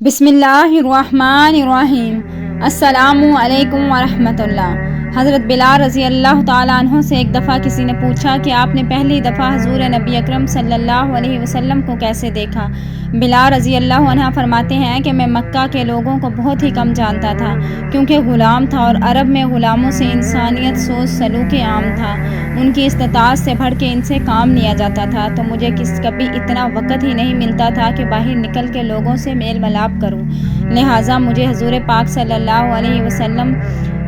بسم اللہ الرحمن الرحیم۔ السلام علیکم ورحمۃ اللہ۔ حضرت بلال رضی اللہ تعالیٰ عنہ سے ایک دفعہ کسی نے پوچھا کہ آپ نے پہلی دفعہ حضور نبی اکرم صلی اللہ علیہ وسلم کو کیسے دیکھا؟ بلال رضی اللہ عنہ فرماتے ہیں کہ میں مکہ کے لوگوں کو بہت ہی کم جانتا تھا، کیونکہ غلام تھا اور عرب میں غلاموں سے انسانیت سوچ سلوک عام تھا۔ ان کی استطاعت سے بڑھ کے ان سے کام لیا جاتا تھا، تو مجھے کبھی اتنا وقت ہی نہیں ملتا تھا کہ باہر نکل کے لوگوں سے میل ملاپ کروں۔ لہٰذا مجھے حضور پاک صلی اللہ علیہ وسلم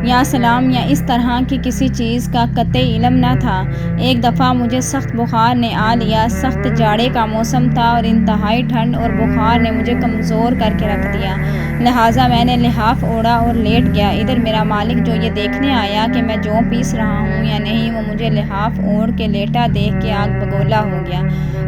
یا سلام یا اس طرح کی کسی چیز کا قطعی علم نہ تھا۔ ایک دفعہ مجھے سخت بخار نے آ لیا۔ سخت جاڑے کا موسم تھا اور انتہائی ٹھنڈ اور بخار نے مجھے کمزور کر کے رکھ دیا۔ لہٰذا میں نے لحاف اوڑھا اور لیٹ گیا۔ ادھر میرا مالک جو یہ دیکھنے آیا کہ میں جو پیس رہا ہوں یا نہیں، وہ مجھے لحاف اوڑھ کے لیٹا دیکھ کے آگ بگولا ہو گیا۔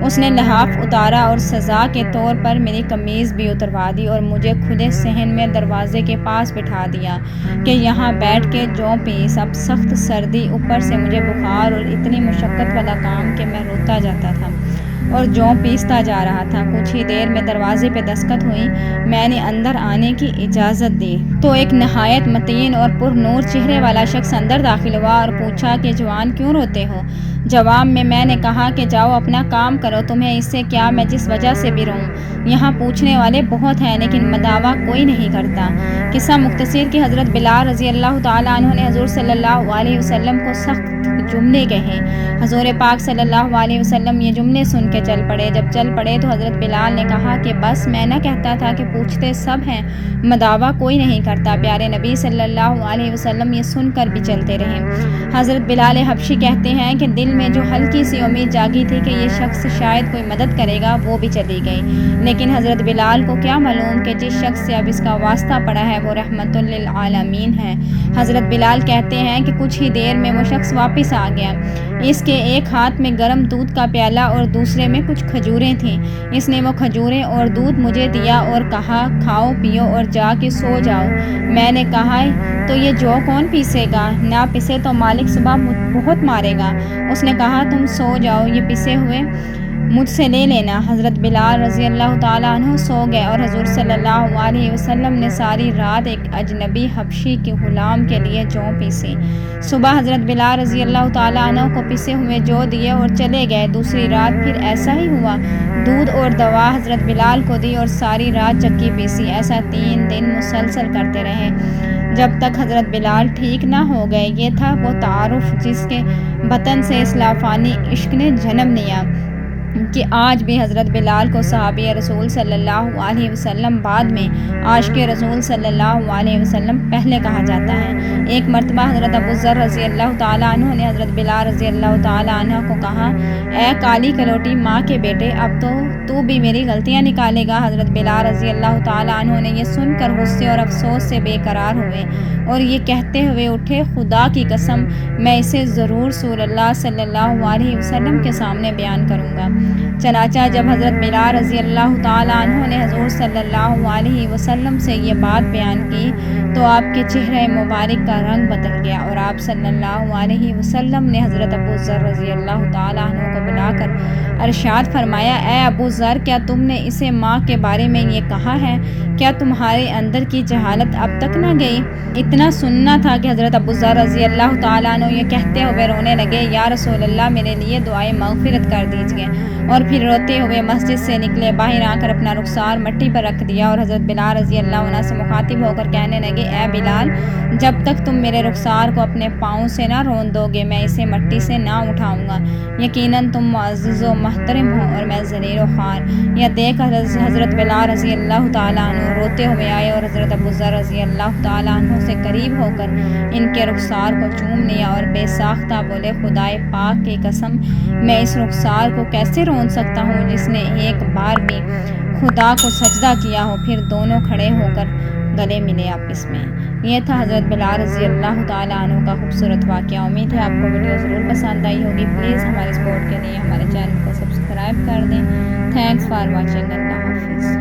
اس نے لحاف اتارا اور سزا کے طور پر میری قمیض بھی اتروا دی اور مجھے کھلے صحن میں دروازے کے پاس بٹھا دیا کہ یہاں بیٹھ کے جو پیس۔ اب سخت سردی، اوپر سے مجھے بخار اور اتنی مشقت والا کام کہ میں روتا جاتا تھا اور جو پیستا جا رہا تھا۔ کچھ ہی دیر میں دروازے پہ دستخط ہوئی۔ میں نے اندر آنے کی اجازت دی تو ایک نہایت متین اور پر نور چہرے والا شخص اندر داخل ہوا اور پوچھا کہ جوان کیوں روتے ہو؟ جواب میں نے کہا کہ جاؤ اپنا کام کرو، تمہیں اس سے کیا، میں جس وجہ سے بھی رہوں۔ یہاں پوچھنے والے بہت ہیں لیکن مداوا کوئی نہیں کرتا۔ قصہ مختصر کہ حضرت بلال رضی اللہ تعالیٰ عنہ نے حضور صلی اللہ علیہ وسلم کو سخت جملے کہے۔ حضور پاک صلی اللہ علیہ وسلم یہ جملے سن کے چل پڑے۔ جب چل پڑے تو حضرت بلال نے کہا کہ بس میں نہ کہتا تھا کہ پوچھتے سب ہیں، مداوا کوئی نہیں کرتا۔ پیارے نبی صلی اللہ علیہ وسلم یہ سن کر بھی چلتے رہے۔ حضرت بلال حبشی کہتے ہیں کہ دل میں جو ہلکی سی امید جاگی تھی کہ یہ شخص شاید کوئی مدد کرے گا، وہ بھی چلی گئی، لیکن حضرت بلال کو کیا معلوم کہ جس شخص سے اب اس کا واسطہ پڑا ہے وہ رحمت للعالمین ہے۔ حضرت بلال کہتے ہیں کہ کچھ ہی دیر میں وہ شخص واپس آ گیا۔ اس کے ایک ہاتھ میں گرم دودھ کا پیالہ اور دوسرے میں کچھ کھجوریں تھیں۔ اس نے وہ کھجوریں اور دودھ مجھے دیا اور کہا کھاؤ پیو اور جا کے سو جاؤ۔ میں نے کہا تو یہ جو کون پیسے گا؟ نہ پیسے تو مالک صبح بہت مارے گا۔ اس نے کہا تم سو جاؤ، یہ پیسے ہوئے مجھ سے لے لینا۔ حضرت بلال رضی اللہ تعالیٰ عنہ سو گئے اور حضور صلی اللہ علیہ وسلم نے ساری رات ایک اجنبی حبشی کے غلام کے لیے جو پیسے۔ صبح حضرت بلال رضی اللہ تعالیٰ عنہ کو پیسے ہوئے جو دیے اور چلے گئے۔ دوسری رات پھر ایسا ہی ہوا۔ دودھ اور دوا حضرت بلال کو دی اور ساری رات چکی پیسی۔ ایسا 3 دن مسلسل کرتے رہے جب تک حضرت بلال ٹھیک نہ ہو گئے۔ یہ تھا وہ تعارف جس کے بطن سے اس لافانی عشق نے جنم لیا کہ آج بھی حضرت بلال کو صحابی رسول صلی اللہ علیہ وسلم بعد میں عاشق رسول صلی اللہ علیہ وسلم پہلے کہا جاتا ہے۔ ایک مرتبہ حضرت ابو ذر رضی اللہ تعالیٰ عنہ نے حضرت بلال رضی اللہ تعالیٰ عنہ کو کہا اے کالی کلوٹی ماں کے بیٹے، اب تو بھی میری غلطیاں نکالے گا۔ حضرت بلال رضی اللہ تعالیٰ عنہ نے یہ سن کر غصے اور افسوس سے بے قرار ہوئے اور یہ کہتے ہوئے اٹھے خدا کی قسم میں اسے ضرور رسول اللہ صلی اللہ علیہ وسلم کے سامنے بیان کروں گا۔ چنانچہ جب حضرت بلال رضی اللہ تعالیٰ عنہ نے حضور صلی اللہ علیہ وسلم سے یہ بات بیان کی تو آپ کے چہرہ مبارک کا رنگ بدل گیا اور آپ صلی اللہ علیہ وسلم نے حضرت ابو ذر رضی اللہ تعالیٰ عنہ کو بلا کر ارشاد فرمایا اے ابو ذر، کیا تم نے اسے ماں کے بارے میں یہ کہا ہے؟ کیا تمہارے اندر کی جہالت اب تک نہ گئی؟ اتنا سننا تھا کہ حضرت ابو ذر رضی اللہ تعالیٰ عنہ یہ کہتے ہوئے رونے لگے یا رسول اللہ میرے لیے دعائے مغفرت کر دیجیے، اور پھر روتے ہوئے مسجد سے نکلے۔ باہر آ کر اپنا رخسار مٹی پر رکھ دیا اور حضرت بلال رضی اللہ عنہ سے مخاطب ہو کر کہنے لگے اے بلال، جب تک تم میرے رخسار کو اپنے پاؤں سے نہ رون دو گے میں اسے مٹی سے نہ اٹھاؤں گا۔ یقیناً تم معزز و محترم ہو اور میں ذلیل و خوار۔ یہ دیکھ حضرت بلال رضی اللہ تعالیٰ عنہ روتے ہوئے آئے اور حضرت ابو ذر رضی اللہ تعالیٰ عنہ سے قریب ہو کر ان کے رخسار کو چوم لیا اور بے ساختہ بولے خدائے پاک کی قسم میں اس رخسار کو کیسے رون سکتا ہوں جس نے ایک بار بھی خدا کو سجدہ کیا ہو۔ پھر دونوں کھڑے ہو کر گلے ملے آپس میں۔ یہ تھا حضرت بلال رضی اللہ تعالیٰ عنہ کا خوبصورت واقعہ۔ امید ہے آپ کو ویڈیو ضرور پسند آئی ہوگی۔ پلیز ہمارے سپورٹ کے لیے ہمارے چینل کو سبسکرائب کر دیں۔ Thanks for watching. اللہ حافظ۔